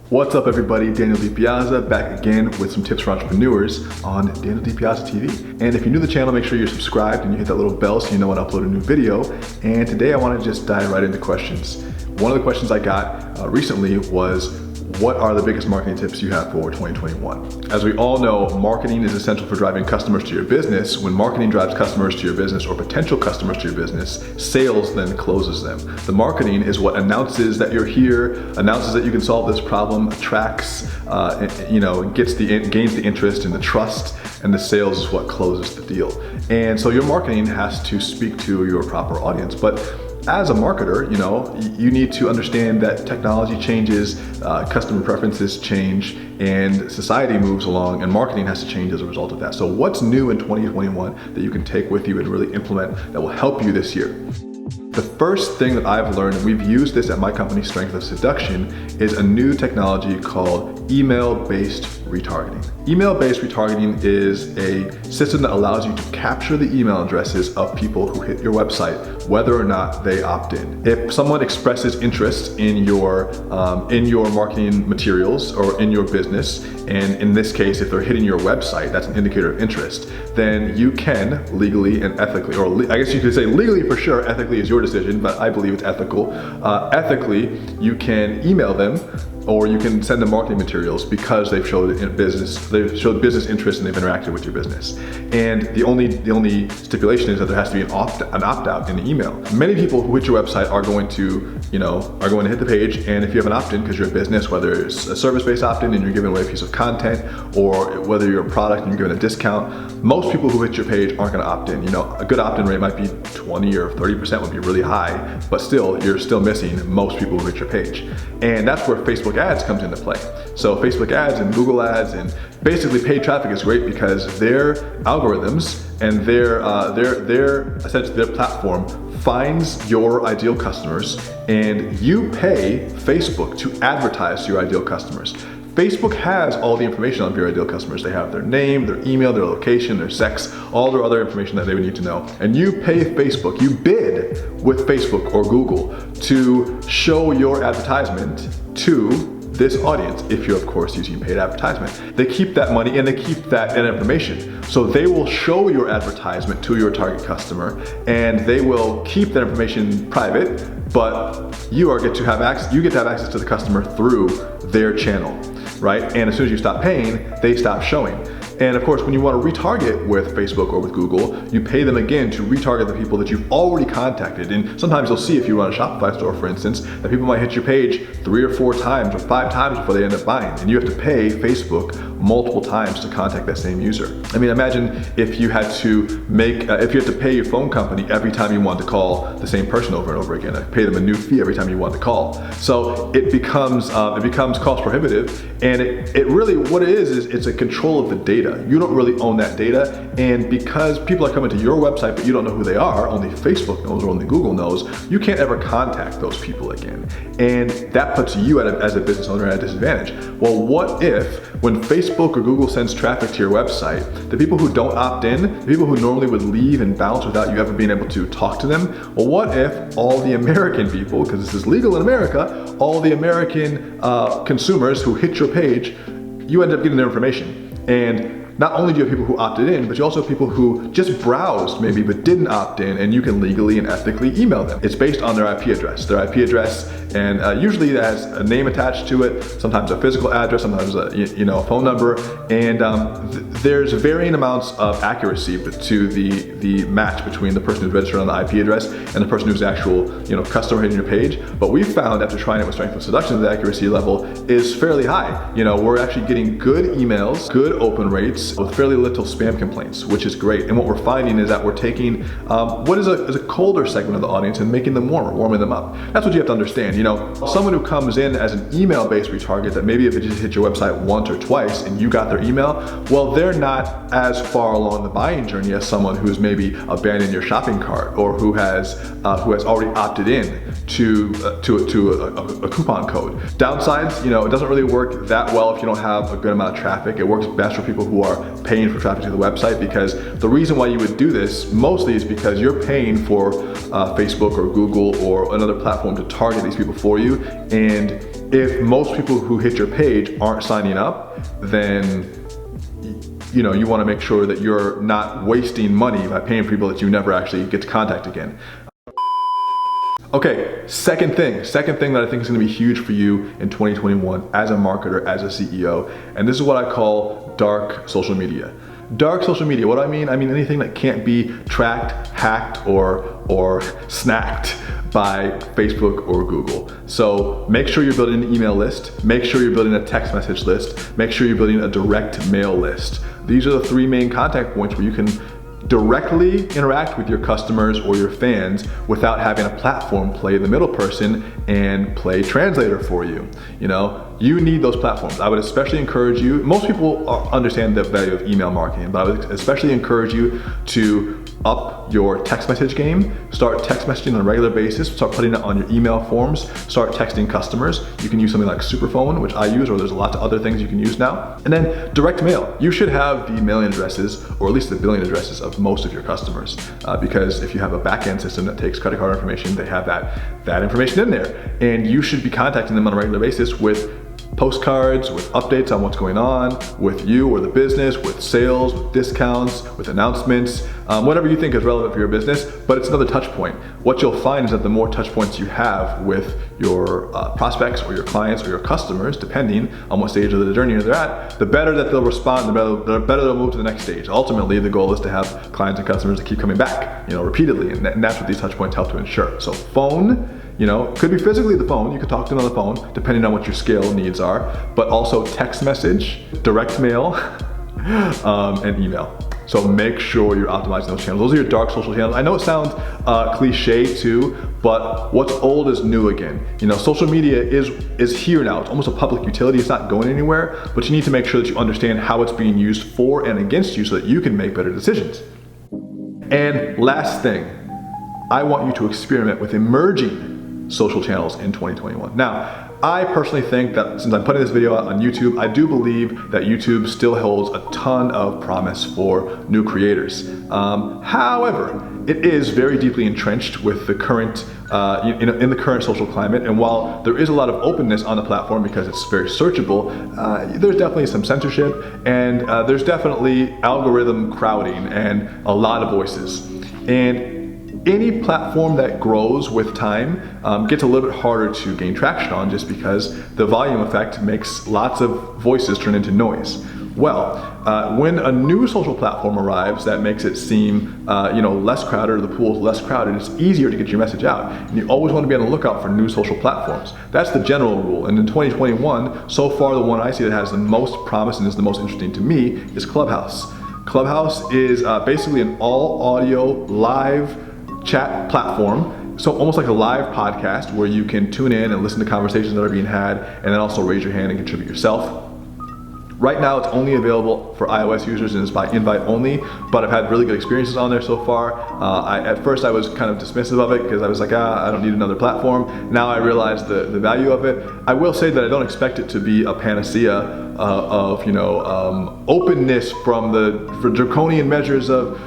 What's up everybody, Daniel D. Piazza back again with some tips for entrepreneurs on Daniel D. Piazza TV. And if you're new to the channel, make sure you're subscribed and you hit that little bell so you know when I upload a new video. And today I want to just dive right into questions. One of the questions I got recently was, what are the biggest marketing tips you have for 2021? As we all know, marketing is essential for driving customers to your business. When marketing drives customers to your business or potential customers to your business, sales then closes them. The marketing is what announces that you're here, announces that you can solve this problem, attracts, gains the interest and the trust, and the sales is what closes the deal. And so your marketing has to speak to your proper audience. But as a marketer, you need to understand that technology changes, customer preferences change, and society moves along, and marketing has to change as a result of that. So what's new in 2021 that you can take with you and really implement that will help you this year? The first thing that I've learned, and we've used this at my company, Strength of Seduction, is a new technology called email-based retargeting. Email-based retargeting is a system that allows you to capture the email addresses of people who hit your website, whether or not they opt in. If someone expresses interest in your marketing materials or in your business, and in this case, if they're hitting your website, that's an indicator of interest, then you can legally and ethically, or I guess you could say legally for sure, ethically is your decision, but I believe it's ethical. Ethically, you can email them or you can send them marketing materials because they've showed business interest and they've interacted with your business. And the only stipulation is that there has to be an opt-out in the email. Many people who hit your website are going to hit the page, and if you have an opt-in because you're a business, whether it's a service-based opt-in and you're giving away a piece of content, or whether you're a product and you're giving a discount, most people who hit your page aren't gonna opt in. A good opt-in rate might be 20 or 30% would be really high, but still, you're still missing most people who hit your page. And that's where Facebook ads comes into play. So Facebook ads and Google ads and basically paid traffic is great because their algorithms and essentially their platform finds your ideal customers, and you pay Facebook to advertise to your ideal customers. Facebook has all the information on your ideal customers. They have their name, their email, their location, their sex, all their other information that they would need to know. And you pay Facebook, you bid with Facebook or Google to show your advertisement to this audience, if you're of course using paid advertisement. They keep that money and they keep that information. So they will show your advertisement to your target customer, and they will keep that information private, but you get to have access to the customer through their channel, right? And as soon as you stop paying, they stop showing. And of course, when you want to retarget with Facebook or with Google, you pay them again to retarget the people that you've already contacted. And sometimes you'll see, if you run a Shopify store, for instance, that people might hit your page 3 or 4 times or 5 times before they end up buying. And you have to pay Facebook multiple times to contact that same user. I mean, imagine if you had to pay your phone company every time you want to call the same person over and over again, pay them a new fee every time you want to call. So it becomes cost prohibitive, and it really, what it is it's a control of the data. You don't really own that data, and because people are coming to your website but you don't know who they are, only Facebook knows or only Google knows, you can't ever contact those people again. And that puts you as a business owner at a disadvantage. Well, what if when Facebook or Google sends traffic to your website, the people who don't opt in, the people who normally would leave and bounce without you ever being able to talk to them, well, what if all the American people, because this is legal in America, all the American consumers who hit your page, you end up getting their information. And not only do you have people who opted in, but you also have people who just browsed maybe but didn't opt in, and you can legally and ethically email them. It's based on their IP address. And usually it has a name attached to it, sometimes a physical address, sometimes a phone number, and there's varying amounts of accuracy to the match between the person who's registered on the IP address and the person who's the actual customer hitting your page. But we found after trying it with Strength of Seduction, the accuracy level is fairly high. We're actually getting good emails, good open rates, with fairly little spam complaints, which is great. And what we're finding is that we're taking what is a colder segment of the audience and making them warming them up. That's what you have to understand. Someone who comes in as an email-based retarget, that maybe if it just hit your website once or twice and you got their email, well, they're not as far along the buying journey as someone who's maybe abandoned your shopping cart or who has already opted in to a coupon code. Downsides, it doesn't really work that well if you don't have a good amount of traffic. It works best for people who are are paying for traffic to the website, because the reason why you would do this mostly is because you're paying for Facebook or Google or another platform to target these people for you. And if most people who hit your page aren't signing up, then you want to make sure that you're not wasting money by paying for people that you never actually get to contact again. Okay, second thing that I think is going to be huge for you in 2021 as a marketer, as a CEO, and this is what I call dark social media. Dark social media, what do I mean? I mean anything that can't be tracked, hacked, or snacked by Facebook or Google. So make sure you're building an email list, make sure you're building a text message list, make sure you're building a direct mail list. These are the three main contact points where you can directly interact with your customers or your fans without having a platform play the middle person and play translator for you. You need those platforms. I would especially encourage you, most people understand the value of email marketing, but I would especially encourage you to up your text message game. Start text messaging on a regular basis. Start putting it on your email forms. Start texting customers. You can use something like Superphone, which I use, or there's lots of other things you can use now. And then direct mail. You should have the mailing addresses, or at least the billing addresses of most of your customers. Because if you have a back-end system that takes credit card information, they have that information in there. And you should be contacting them on a regular basis with postcards, with updates on what's going on with you or the business, with sales, with discounts, with announcements, whatever you think is relevant for your business, but it's another touch point. What you'll find is that the more touch points you have with your prospects or your clients or your customers, depending on what stage of the journey they're at, the better that they'll respond, the better they'll move to the next stage. Ultimately, the goal is to have clients and customers that keep coming back, repeatedly, and that's what these touch points help to ensure. So phone, could be physically the phone, you could talk to them on the phone, depending on what your scale needs are, but also text message, direct mail, and email. So make sure you're optimizing those channels. Those are your dark social channels. I know it sounds cliche too, but what's old is new again. Social media is here now. It's almost a public utility. It's not going anywhere, but you need to make sure that you understand how it's being used for and against you so that you can make better decisions. And last thing, I want you to experiment with emerging social channels in 2021. Now, I personally think that since I'm putting this video out on YouTube, I do believe that YouTube still holds a ton of promise for new creators. However, it is very deeply entrenched with the current, in the current social climate, and while there is a lot of openness on the platform because it's very searchable, there's definitely some censorship, and there's definitely algorithm crowding and a lot of voices. And any platform that grows with time gets a little bit harder to gain traction on, just because the volume effect makes lots of voices turn into noise. Well, when a new social platform arrives that makes it seem less crowded, or the pool is less crowded, it's easier to get your message out. And you always want to be on the lookout for new social platforms. That's the general rule. And in 2021, so far the one I see that has the most promise and is the most interesting to me is Clubhouse. Clubhouse is basically an all audio live chat platform, so almost like a live podcast where you can tune in and listen to conversations that are being had, and then also raise your hand and contribute yourself. Right now it's only available for iOS users and it's by invite only, but I've had really good experiences on there so far. At first I was kind of dismissive of it because I was like, I don't need another platform. Now I realize the value of it. I will say that I don't expect it to be a panacea of openness from the draconian measures of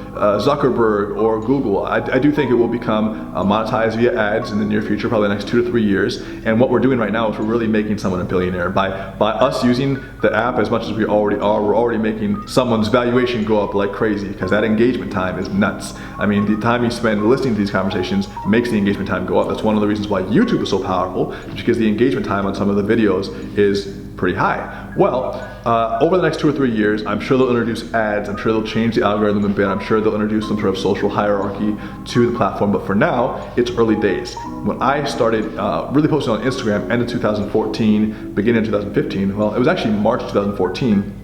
Zuckerberg or Google. I do think it will become monetized via ads in the near future, probably the next 2 to 3 years. And what we're doing right now is we're really making someone a billionaire. By us using the app as much as we already are, we're already making someone's valuation go up like crazy, because that engagement time is nuts. I mean, the time you spend listening to these conversations makes the engagement time go up. That's one of the reasons why YouTube is so powerful, because the engagement time on some of the videos is pretty high. Well, over the next 2 or 3 years, I'm sure they'll introduce ads, I'm sure they'll change the algorithm a bit, I'm sure they'll introduce some sort of social hierarchy to the platform, but for now, it's early days. When I started really posting on Instagram, end of 2014, beginning of 2015, well, it was actually March 2014,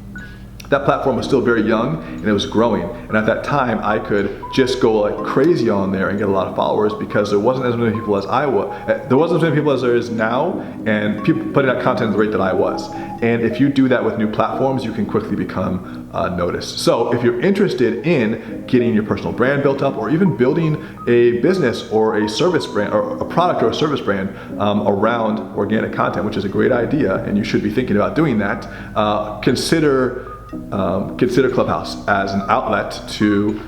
that platform was still very young and it was growing. And at that time, I could just go like crazy on there and get a lot of followers because there wasn't as many people as I was. There wasn't as many people as there is now, and people putting out content at the rate that I was. And if you do that with new platforms, you can quickly become noticed. So if you're interested in getting your personal brand built up, or even building a business or a service brand, or a product or a service brand around organic content, which is a great idea, and you should be thinking about doing that, consider consider Clubhouse as an outlet to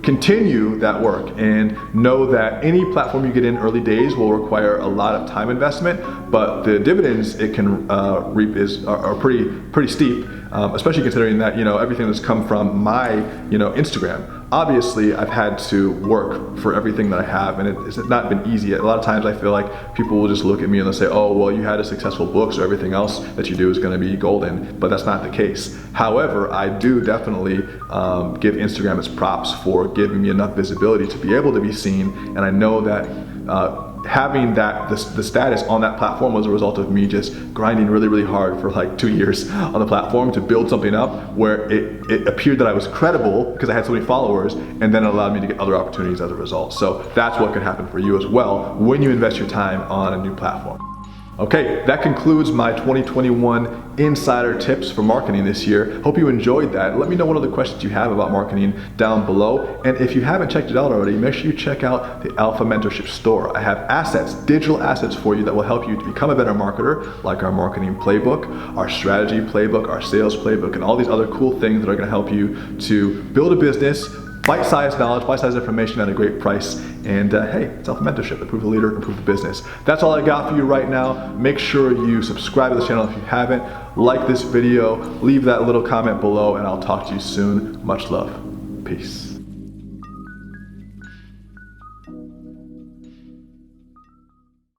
continue that work, and know that any platform you get in early days will require a lot of time investment, but the dividends it can reap are pretty steep, especially considering that, you know, everything that's come from my, you know, Instagram. Obviously, I've had to work for everything that I have, and it's not been easy. A lot of times I feel like people will just look at me and they'll say, oh, well, you had a successful book, so everything else that you do is gonna be golden, but that's not the case. However, I do definitely give Instagram its props for giving me enough visibility to be able to be seen, and I know that having the status on that platform was a result of me just grinding really hard for like 2 years on the platform to build something up where it appeared that I was credible because I had so many followers, and then it allowed me to get other opportunities as a result. So that's what could happen for you as well when you invest your time on a new platform. Okay, that concludes my 2021 insider tips for marketing this year. Hope you enjoyed that. Let me know what other questions you have about marketing down below. And if you haven't checked it out already, make sure you check out the Alpha Mentorship Store. I have assets, digital assets for you that will help you to become a better marketer, like our marketing playbook, our strategy playbook, our sales playbook, and all these other cool things that are gonna help you to build a business, bite-sized knowledge, bite-sized information at a great price. And hey, it's Alpha Mentorship. Improve the leader, improve the business. That's all I got for you right now. Make sure you subscribe to the channel if you haven't. Like this video, leave that little comment below, and I'll talk to you soon. Much love. Peace.